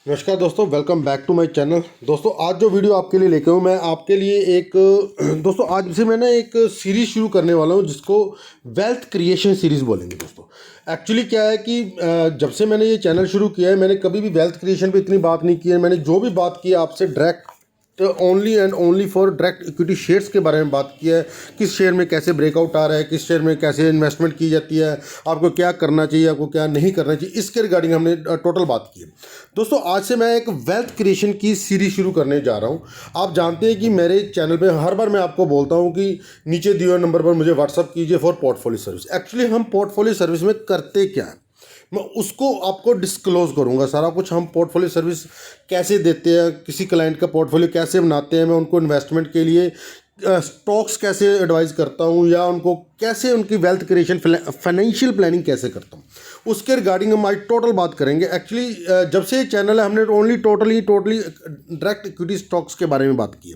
नमस्कार दोस्तों, welcome back to my channel. दोस्तों आज जो वीडियो आपके लिए लेके हूँ मैं आपके लिए एक दोस्तों आज से मैं ना एक सीरीज़ शुरू करने वाला हूँ जिसको वेल्थ क्रिएशन सीरीज़ बोलेंगे। दोस्तों एक्चुअली क्या है कि जब से मैंने ये चैनल शुरू किया है मैंने कभी भी वेल्थ क्रिएशन पे इतनी बात नहीं की है। मैंने जो भी बात की है आपसे direct only and only for direct equity shares के बारे में बात की है। किस शेयर में कैसे ब्रेकआउट आ रहा है, किस शेयर में कैसे इन्वेस्टमेंट की जाती है, आपको क्या करना चाहिए, आपको क्या नहीं करना चाहिए, इसके रिगार्डिंग हमने टोटल बात की है। दोस्तों आज से मैं एक वेल्थ क्रिएशन की सीरीज शुरू करने जा रहा हूं। आप जानते हैं कि मेरे चैनल पे हर बार मैं आपको बोलता हूं कि नीचे दिए हुए नंबर पर मुझे व्हाट्सअप कीजिए फॉर पोर्टफोलियो सर्विस। एक्चुअली हम पोर्टफोलियो सर्विस में करते क्या है मैं उसको आपको डिस्क्लोज करूंगा। सारा कुछ हम पोर्टफोलियो सर्विस कैसे देते हैं, किसी क्लाइंट का पोर्टफोलियो कैसे बनाते हैं, मैं उनको इन्वेस्टमेंट के लिए स्टॉक्स कैसे एडवाइस करता हूँ या उनको कैसे उनकी वेल्थ क्रिएशन फाइनेंशियल प्लानिंग कैसे करता हूँ, उसके रिगार्डिंग हम आज टोटल बात करेंगे। एक्चुअली जब से ये चैनल है हमने only totally direct equity stocks के बारे में बात की है।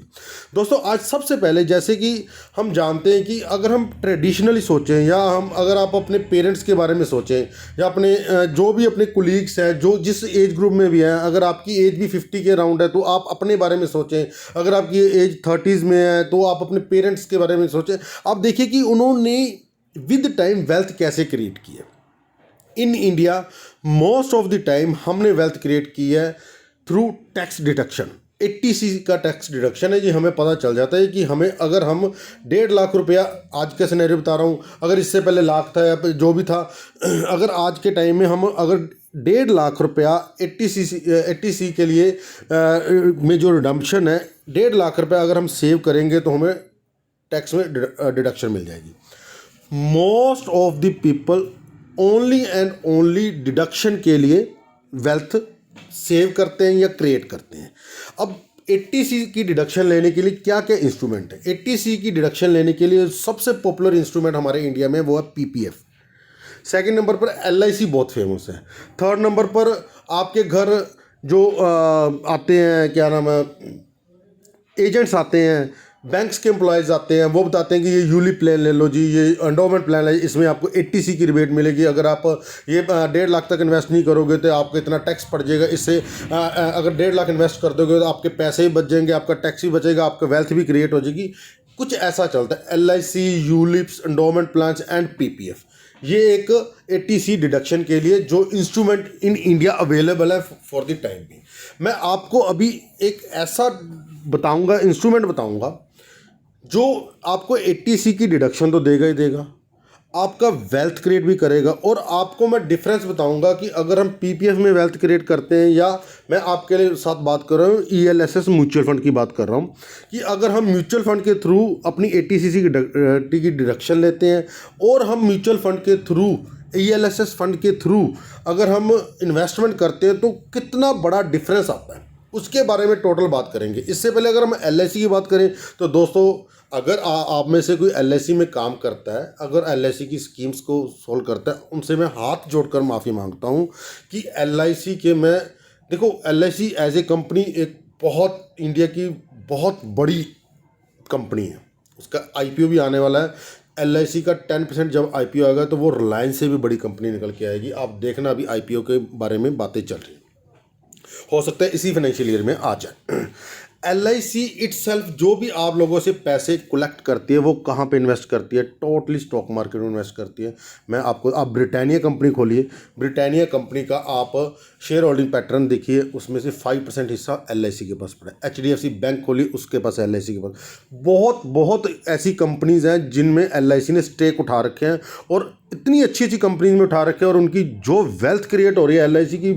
दोस्तों आज सबसे पहले जैसे कि हम जानते हैं कि अगर हम ट्रेडिशनली सोचें या हम अगर आप अपने पेरेंट्स के बारे में सोचें या अपने जो भी अपने कुलीग्स हैं जो जिस एज ग्रुप में भी हैं, अगर आपकी एज भी 50 के अराउंड है तो आप अपने बारे में सोचें, अगर आपकी एज 30s में है तो आप अपने पेरेंट्स के बारे में सोचें। आप देखिए कि उन्होंने विद टाइम वेल्थ कैसे क्रिएट की है। In India most of the time हमने वेल्थ क्रिएट की है थ्रू टैक्स डिडक्शन। 80C का टैक्स डिडक्शन है जी। हमें पता चल जाता है कि हमें अगर हम 1.5 लाख रुपया, आज का सिनेरियो बता रहा हूँ, अगर इससे पहले लाख था या जो भी था, अगर आज के टाइम में हम अगर 1.5 लाख रुपया 80C के लिए में जो रिडम्पशन है 1.5 लाख रुपया अगर हम सेव करेंगे तो हमें टैक्स में डिडक्शन मिल जाएगी। Most of the people only and only deduction के लिए वेल्थ सेव करते हैं या क्रिएट करते हैं। अब 80C की डिडक्शन लेने के लिए क्या क्या इंस्ट्रूमेंट है? 80C की डिडक्शन लेने के लिए सबसे पॉपुलर इंस्ट्रूमेंट हमारे इंडिया में वो है PPF। सेकंड नंबर पर LIC बहुत फेमस है। थर्ड नंबर पर आपके घर जो आते हैं, क्या नाम है, एजेंट्स आते हैं, बैंक्स के एम्प्लॉयज़ आते हैं, वो बताते हैं कि ये यूलिप प्लान ले लो जी, ये एंडोमेंट प्लान है, इसमें आपको 80C की रिबेट मिलेगी। अगर आप ये 1.5 लाख तक इन्वेस्ट नहीं करोगे तो आपको इतना टैक्स पड़ जाएगा। इससे अगर 1.5 लाख इन्वेस्ट कर दोगे तो आपके पैसे भी बच जाएंगे, आपका टैक्स भी बचेगा, आपका वेल्थ भी क्रिएट हो जाएगी। कुछ ऐसा चलता है। LIC, ULIPs, endowment plans and PPF, ये एक 80C डिडक्शन के लिए जो इंस्ट्रूमेंट इन इंडिया अवेलेबल है फॉर द टाइम भी। मैं आपको अभी एक ऐसा बताऊंगा, इंस्ट्रूमेंट बताऊंगा जो आपको 80C की डिडक्शन तो देगा ही देगा, आपका वेल्थ क्रिएट भी करेगा। और आपको मैं डिफरेंस बताऊंगा कि अगर हम PPF में वेल्थ क्रिएट करते हैं या मैं आपके लिए साथ बात कर रहा हूँ ELSS म्यूचुअल फंड की बात कर रहा हूँ, कि अगर हम म्यूचुअल फंड के थ्रू अपनी 80C की डिडक्शन लेते हैं और हम म्यूचुअल फंड के थ्रू ELSS फंड के थ्रू अगर हम इन्वेस्टमेंट करते हैं तो कितना बड़ा डिफरेंस आता है, उसके बारे में टोटल बात करेंगे। इससे पहले अगर हम LIC की बात करें तो दोस्तों अगर आप में से कोई LIC में काम करता है, अगर LIC की स्कीम्स को सोल्व करता है, उनसे मैं हाथ जोड़कर माफ़ी मांगता हूं कि LIC के मैं देखो LIC एज ए कंपनी एक बहुत इंडिया की बहुत बड़ी कंपनी है। उसका IPO भी आने वाला है। LIC का 10% जब IPO आएगा तो वो रिलायंस से भी बड़ी कंपनी निकल के आएगी। आप देखना अभी IPO के बारे में बातें चल रही हैं, हो सकता है इसी फाइनेंशियल ईयर में आ जाए। LIC इटसेल्फ जो भी आप लोगों से पैसे कलेक्ट करती है वो कहाँ पे इन्वेस्ट करती है? टोटली स्टॉक मार्केट में इन्वेस्ट करती है। मैं आपको, आप ब्रिटानिया कंपनी खोलिए, ब्रिटानिया कंपनी का आप शेयर होल्डिंग पैटर्न देखिए, उसमें से 5% हिस्सा LIC के पास पड़ा है। HDFC बैंक खोलिए, उसके पास LIC के पास बहुत ऐसी कंपनीज़ हैं जिनमें LIC ने स्टेक उठा रखे हैं और इतनी अच्छी अच्छी कंपनीज में उठा रखे हैं और उनकी जो वेल्थ क्रिएट हो रही है LIC की,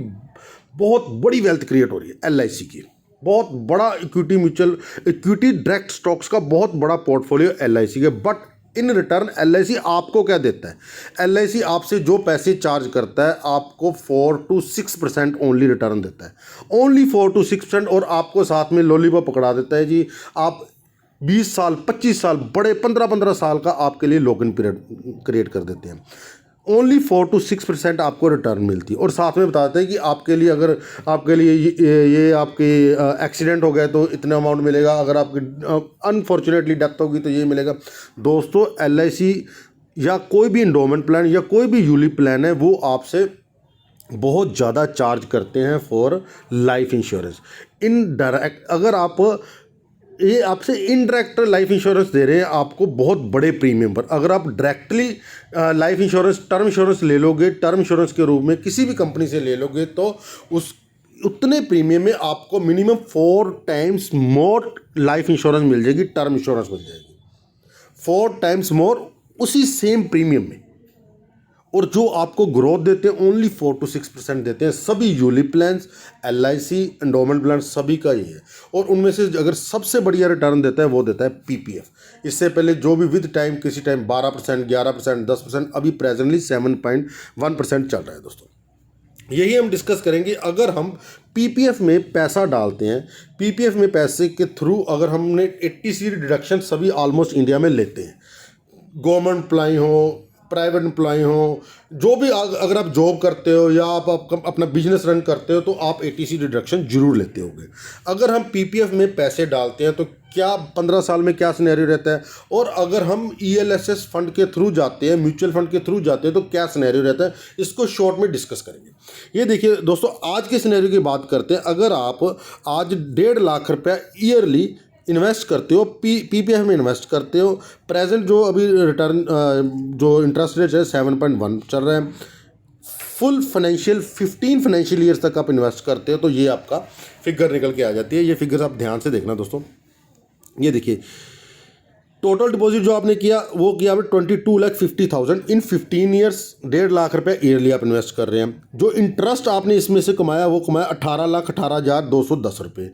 बहुत बड़ी वेल्थ क्रिएट हो रही है LIC की। बहुत बड़ा इक्विटी डायरेक्ट स्टॉक्स का बहुत बड़ा पोर्टफोलियो LIC के। बट इन रिटर्न LIC आपको क्या देता है? LIC आपसे जो पैसे चार्ज करता है आपको 4 to 6% ओनली रिटर्न देता है, ओनली 4 to 6%। और आपको साथ में लॉलीपॉप पकड़ा देता है जी, आप 20 साल 25 साल बड़े 15-15 साल का आपके लिए लॉक इन पीरियड क्रिएट कर देते हैं। ओनली 4 to 6% आपको रिटर्न मिलती है। और साथ में बताते हैं कि आपके लिए, अगर आपके लिए ये आपके एक्सीडेंट हो गया तो इतना अमाउंट मिलेगा, अगर आपकी अनफॉर्चुनेटली डेथ होगी तो ये मिलेगा। दोस्तों LIC या कोई भी एंडोमेंट प्लान या कोई भी यूलिप प्लान है वो आपसे बहुत ज़्यादा चार्ज करते हैं फॉर लाइफ इंश्योरेंस। इनडायरेक्ट अगर आप ये आपसे इनडायरेक्ट लाइफ इंश्योरेंस दे रहे हैं आपको बहुत बड़े प्रीमियम पर। अगर आप directly life insurance term insurance ले लोगे, टर्म इंश्योरेंस के रूप में किसी भी कंपनी से ले लोगे, तो उस उतने प्रीमियम में आपको minimum 4 times more life insurance मिल जाएगी, टर्म इंश्योरेंस मिल जाएगी 4 टाइम्स मोर उसी सेम प्रीमियम में। और जो आपको ग्रोथ देते हैं ओनली 4 to 6% देते हैं। सभी ULIP plans, LIC, endowment plan सभी का ही है। और उनमें से अगर सबसे बढ़िया रिटर्न देता है वो देता है PPF। इससे पहले जो भी विद टाइम किसी टाइम 12%, 11%, 10%, अभी प्रेजेंटली 7.1% चल रहा है दोस्तों। यही हम डिस्कस करेंगे। अगर हम PPF में पैसा डालते हैं, PPF में पैसे के थ्रू अगर हमने 80C डिडक्शन सभी ऑलमोस्ट इंडिया में लेते हैं, गवर्नमेंट एम्प्लॉय हो, प्राइवेट एम्प्लॉय हो, जो भी अगर आप जॉब करते हो या आप अपना बिजनेस रन करते हो तो आप 80C डिडक्शन जरूर लेते होगे। अगर हम PPF में पैसे डालते हैं तो क्या 15 साल में क्या सिनेरियो रहता है, और अगर हम ELSS फंड के थ्रू जाते हैं, म्यूचुअल फंड के थ्रू जाते हैं तो क्या सिनेरियो रहता है, इसको शॉर्ट में डिस्कस करेंगे। ये देखिए दोस्तों, आज के सिनेरियो की बात करते हैं। अगर आप आज 1.5 लाख रुपया ईयरली इन्वेस्ट करते हो, PPF में इन्वेस्ट करते हो, प्रेजेंट जो अभी रिटर्न जो इंटरेस्ट रेट है 7.1 चल रहा है, फुल फाइनेंशियल 15 फाइनेंशियल ईयर्स तक आप इन्वेस्ट करते हो तो ये आपका फिगर निकल के आ जाती है। ये फिगर्स आप ध्यान से देखना दोस्तों। ये देखिए टोटल डिपॉजिट जो आपने किया वो किया आपने 22,50,000 इन 15 ईयर्स, 1.5 लाख रुपये ईयरली आप इन्वेस्ट कर रहे हैं। जो इंटरेस्ट आपने इसमें से कमाया वो कमाया 18,18,210 रुपये।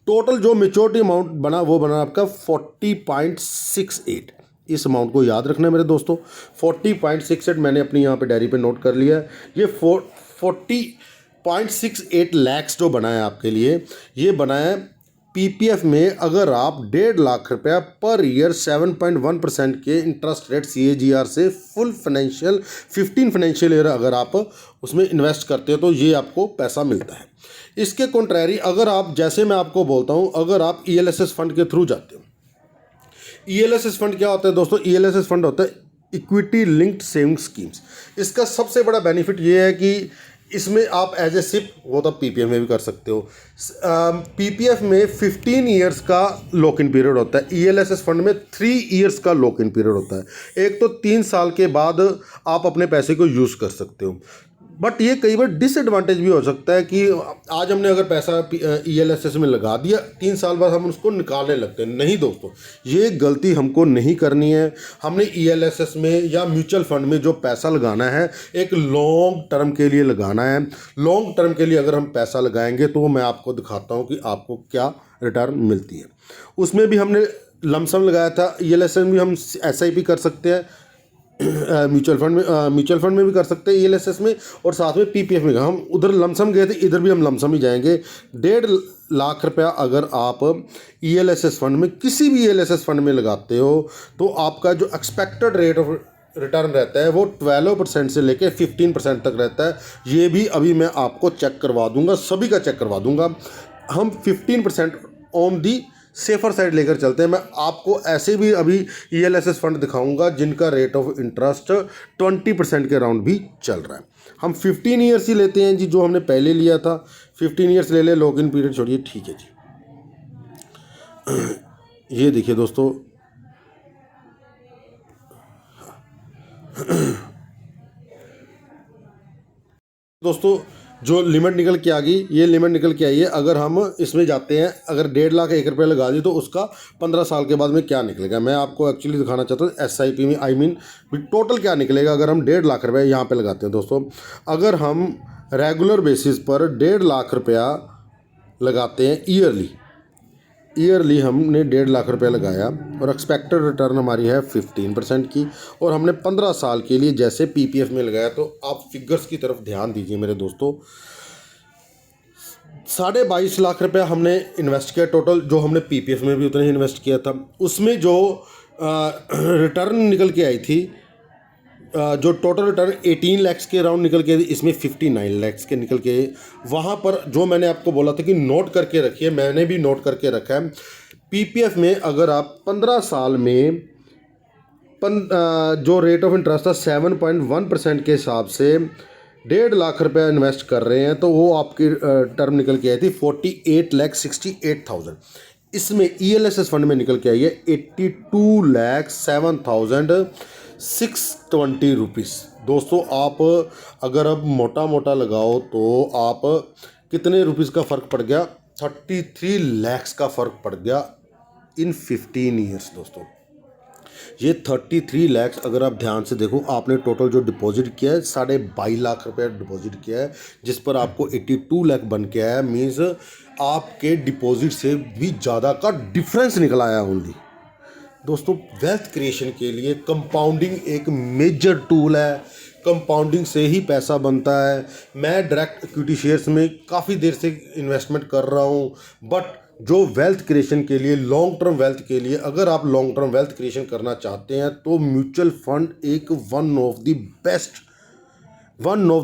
टोटल जो मेच्योरिटी अमाउंट बना वो बना आपका 40.68। इस अमाउंट को याद रखना है मेरे दोस्तों, 40.68 मैंने अपनी यहाँ पे डायरी पे नोट कर लिया है। ये 40.68 लैक्स जो बना है आपके लिए, ये बना है PPF में। अगर आप 1.5 लाख रुपया पर ईयर 7.1% के इंटरेस्ट रेट CAGR से फुल फाइनेंशियल 15 फाइनेंशियल ईयर अगर आप उसमें इन्वेस्ट करते हो तो ये आपको पैसा मिलता है। इसके कॉन्ट्रैरी अगर आप, जैसे मैं आपको बोलता हूँ, अगर आप ELSS फंड के थ्रू जाते हो, ELSS फंड क्या होता है दोस्तों? ELSS फंड होता है इक्विटी लिंक्ड सेविंग स्कीम्स। इसका सबसे बड़ा बेनिफिट ये है कि इसमें आप एज ए सिप वो तो PPF में भी कर सकते हो। PPF में 15 ईयर्स का लॉक इन पीरियड होता है, ELSS फंड में 3 ईयर्स का लॉक इन पीरियड होता है। एक तो 3 साल के बाद आप अपने पैसे को यूज़ कर सकते हो। बट ये कई बार डिसएडवांटेज भी हो सकता है कि आज हमने अगर पैसा ELSS में लगा दिया, 3 साल बाद हम उसको निकालने लगते हैं। नहीं दोस्तों, ये गलती हमको नहीं करनी है। हमने ELSS में या म्यूचुअल फंड में जो पैसा लगाना है एक लॉन्ग टर्म के लिए लगाना है। लॉन्ग टर्म के लिए अगर हम पैसा लगाएंगे तो मैं आपको दिखाता हूँ कि आपको क्या रिटर्न मिलती है। उसमें भी हमने लमसम लगाया था, ELSS में भी हम SIP कर सकते हैं, म्यूचुअल फंड में भी कर सकते हैं ELSS में, और साथ में PPF में। हम उधर लमसम गए थे, इधर भी हम लमसम ही जाएंगे। 1.5 लाख रुपया अगर आप ELSS फंड में, किसी भी ELSS फंड में लगाते हो तो आपका जो एक्सपेक्टेड रेट ऑफ रिटर्न रहता है वो 12% से लेके 15% तक रहता है। ये भी अभी मैं आपको चेक करवा दूंगा, सभी का चेक करवा दूंगा। हम 15% ऑन दी सेफर साइड लेकर चलते हैं। मैं आपको ऐसे भी अभी ELSS फंड दिखाऊंगा जिनका रेट ऑफ इंटरेस्ट 20% के अराउंड भी चल रहा है। हम 15 ईयर्स ही लेते हैं जी, जो हमने पहले लिया था 15 ईयर्स ले ले, लॉक इन पीरियड छोड़िए, ठीक है जी। ये देखिए दोस्तों, जो लिमिट निकल के आ गई, ये लिमिट निकल के आई है। अगर हम इसमें जाते हैं, अगर 1.5 लाख 1 रुपये लगा दी तो उसका 15 साल के बाद में क्या निकलेगा, मैं आपको एक्चुअली दिखाना चाहता हूँ। SIP में टोटल क्या निकलेगा अगर हम 1.5 लाख रुपये यहाँ पे लगाते हैं दोस्तों। अगर हम रेगुलर बेसिस पर 1.5 लाख रुपया लगाते हैं ईयरली हमने 1.5 लाख रुपया लगाया और एक्सपेक्टेड रिटर्न हमारी है 15% की, और हमने 15 साल के लिए जैसे PPF में लगाया। तो आप फिगर्स की तरफ ध्यान दीजिए मेरे दोस्तों। 22.5 लाख रुपया हमने इन्वेस्ट किया टोटल, जो हमने PPF में भी उतना ही इन्वेस्ट किया था। उसमें जो रिटर्न निकल के आई थी, जो टोटल रिटर्न 18 लाख के अराउंड निकल के, इसमें 59 लाख के निकल के। वहाँ पर जो मैंने आपको बोला था कि नोट करके रखिए, मैंने भी नोट करके रखा है। PPF में अगर आप 15 साल में जो रेट ऑफ इंटरेस्ट था 7.1% के हिसाब से 1.5 लाख रुपया इन्वेस्ट कर रहे हैं तो वो आपकी टर्म निकल के आई थी 48,68,000। इसमें ELSS फंड में निकल के आई है 82,07,620 रुपीज़। दोस्तों आप अगर अब मोटा मोटा लगाओ तो आप कितने रुपीज़ का फ़र्क पड़ गया, 33 lakhs का फ़र्क पड़ गया इन 15 ईयर्स। दोस्तों ये 33 lakhs अगर आप ध्यान से देखो, आपने टोटल जो डिपॉजिट किया है 22.5 लाख रुपया डिपॉजिट किया है, जिस पर आपको 82 लाख बन के आया। मीन्स आपके डिपॉजिट से भी ज़्यादा का डिफरेंस निकल आया ओनली। दोस्तों वेल्थ क्रिएशन के लिए कंपाउंडिंग एक मेजर टूल है। कंपाउंडिंग से ही पैसा बनता है। मैं डायरेक्ट इक्विटी शेयर्स में काफ़ी देर से इन्वेस्टमेंट कर रहा हूँ, बट जो वेल्थ क्रिएशन के लिए, लॉन्ग टर्म वेल्थ के लिए, अगर आप लॉन्ग टर्म वेल्थ क्रिएशन करना चाहते हैं तो म्यूचुअल फंड एक one of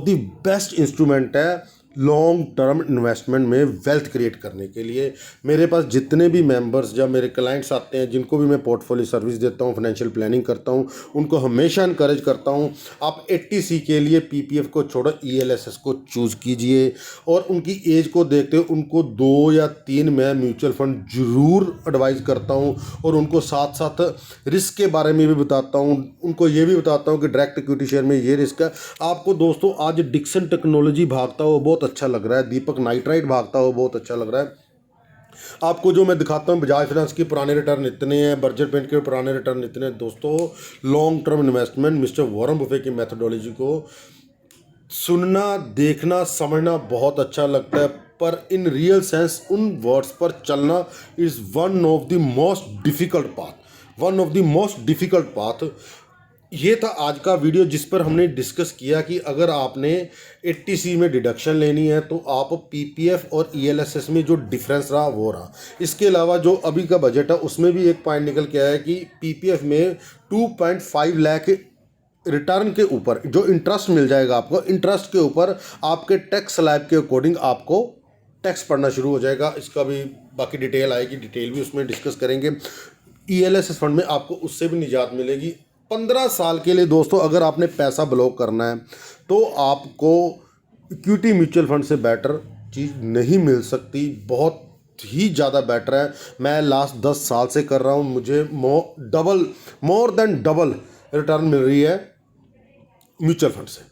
the best instrument है लॉन्ग टर्म इन्वेस्टमेंट में वेल्थ क्रिएट करने के लिए। मेरे पास जितने भी मेंबर्स या मेरे क्लाइंट्स आते हैं, जिनको भी मैं पोर्टफोलियो सर्विस देता हूं, फाइनेंशियल प्लानिंग करता हूं, उनको हमेशा इनकरेज करता हूं आप 80C के लिए PPF को छोड़ो ELSS को चूज़ कीजिए। और उनकी एज को देखते हुए उनको 2 या 3 मैं म्यूचुअल फंड ज़रूर एडवाइज़ करता हूँ, और उनको साथ साथ रिस्क के बारे में भी बताता हूँ। उनको ये भी बताता हूँ कि डायरेक्ट इक्विटी शेयर में ये रिस्क है। आपको दोस्तों आज डिक्सन टेक्नोलॉजी भागता हो बहुत अच्छा लग रहा है, दीपक नाइट्राइट भागता हो बहुत अच्छा लग रहा है। आपको जो मैं दिखाता हूँ बजाज फाइनेंस की पुराने रिटर्न इतने हैं, बर्जर पेंट के पुराने रिटर्न इतने हैं। दोस्तों long term investment mister Warren Buffett की मेथोडोलॉजी को सुनना, देखना, समझना बहुत अच्छा लगता है, पर इन रियल सेंस उन वर्ड्स पर चलना is one of the most difficult path. ये था आज का वीडियो जिस पर हमने डिस्कस किया कि अगर आपने 80C में डिडक्शन लेनी है तो आप PPF और ELSS में जो डिफरेंस रहा वो रहा। इसके अलावा जो अभी का बजट है उसमें भी एक पॉइंट निकल के आया है कि PPF में 2.5 लाख रिटर्न के ऊपर जो इंटरेस्ट मिल जाएगा आपको, इंटरेस्ट के ऊपर आपके टैक्स स्लैब के अकॉर्डिंग आपको टैक्स पड़ना शुरू हो जाएगा। इसका भी बाकी डिटेल आएगी, डिटेल भी उसमें डिस्कस करेंगे। ELSS फंड में आपको उससे भी निजात मिलेगी 15 साल के लिए। दोस्तों अगर आपने पैसा ब्लॉक करना है तो आपको इक्विटी म्यूचुअल फंड से बेटर चीज़ नहीं मिल सकती, बहुत ही ज़्यादा बेटर है। मैं लास्ट 10 साल से कर रहा हूँ, मुझे मोर देन डबल रिटर्न मिल रही है म्यूचुअल फंड से,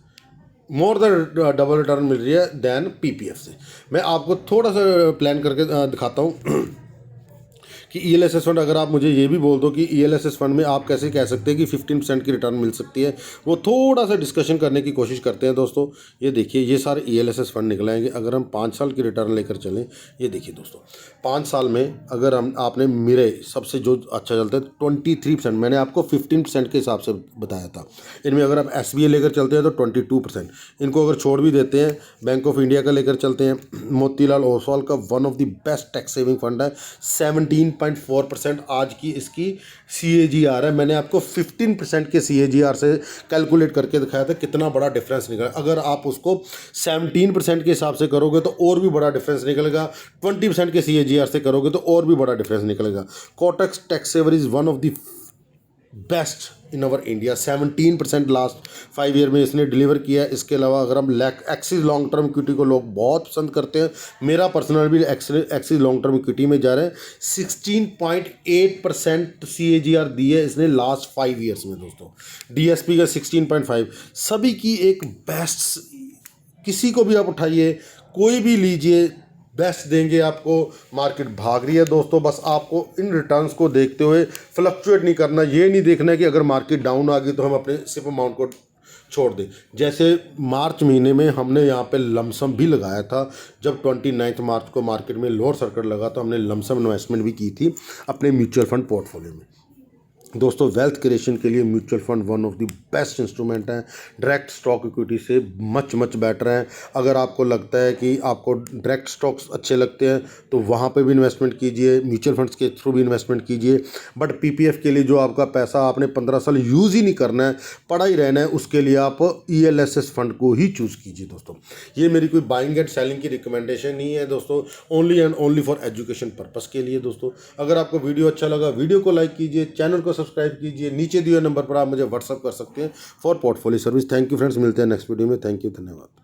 मोर देन डबल रिटर्न मिल रही है दैन PPF से। मैं आपको थोड़ा सा प्लान करके दिखाता हूँ कि ELSS फंड, अगर आप मुझे ये भी बोल दो कि ELSS फंड में आप कैसे कह सकते हैं कि 15% की रिटर्न मिल सकती है, वो थोड़ा सा डिस्कशन करने की कोशिश करते हैं। दोस्तों ये देखिए, ये सारे ELSS फंड निकल आएंगे अगर हम 5 साल की रिटर्न लेकर चलें। ये देखिए दोस्तों 5 साल में अगर आपने मेरे सबसे जो अच्छा चलता है 23%, मैंने आपको 15% के हिसाब से बताया था। इनमें अगर आप SBI लेकर चलते हैं तो 22%, इनको अगर छोड़ भी देते हैं बैंक ऑफ इंडिया का लेकर चलते हैं, मोतीलाल ओसवाल का one of the best tax saving fund है, 17.4% आज की इसकी CAGR है। मैंने आपको 15% के CAGR से कैलकुलेट करके दिखाया था कितना बड़ा डिफरेंस निकला। अगर आप उसको 17% के हिसाब से करोगे तो और भी बड़ा डिफरेंस निकलेगा, 20% के CAGR से करोगे तो और भी बड़ा डिफरेंस निकलेगा। Kotak tax saver is one of the best in our India, 17% last 5 year में इसने डिलीवर किया है। इसके अलावा अगर हम एक्सिस लॉन्ग टर्म इक्विटी को लोग बहुत पसंद करते हैं, मेरा पर्सनल भी एक्सिस लॉन्ग टर्म इक्विटी में जा रहे हैं, 16.8% CAGR दी है इसने लास्ट 5 ईयर्स में। दोस्तों DSP का 16.5, सभी की एक बेस्ट, किसी को भी आप उठाइए, कोई भी लीजिए, बेस्ट देंगे आपको। मार्केट भाग रही है दोस्तों, बस आपको इन रिटर्न्स को देखते हुए फ्लक्चुएट नहीं करना। ये नहीं देखना है कि अगर मार्केट डाउन आ गई तो हम अपने सिप अमाउंट को छोड़ दें। जैसे मार्च महीने में हमने यहाँ पे लमसम भी लगाया था, जब 29 मार्च को मार्केट में लोअर सर्किट लगा तो हमने लमसम इन्वेस्टमेंट भी की थी अपने म्यूचुअल फंड पोर्टफोलियो में। दोस्तों वेल्थ क्रिएशन के लिए mutual fund one of the best instrument है, डायरेक्ट स्टॉक इक्विटी से मच बेटर है। अगर आपको लगता है कि आपको डायरेक्ट स्टॉक्स अच्छे लगते हैं तो वहाँ पे भी इन्वेस्टमेंट कीजिए, म्यूचुअल फंड्स के थ्रू भी इन्वेस्टमेंट कीजिए। बट PPF के लिए जो आपका पैसा आपने 15 साल यूज़ ही नहीं करना है, पड़ा ही रहना है, उसके लिए आप ELSS फंड को ही चूज़ कीजिए। दोस्तों ये मेरी कोई बाइंग एंड सेलिंग की रिकमेंडेशन नहीं है दोस्तों, only and only for education purpose के लिए। दोस्तों अगर आपको वीडियो अच्छा लगा वीडियो को लाइक कीजिए, चैनल को सब्सक्राइब कीजिए। नीचे दिए हुए नंबर पर आप मुझे व्हाट्सअप कर सकते हैं for portfolio service. Thank you friends, मिलते हैं नेक्स्ट वीडियो में। थैंक यू, धन्यवाद।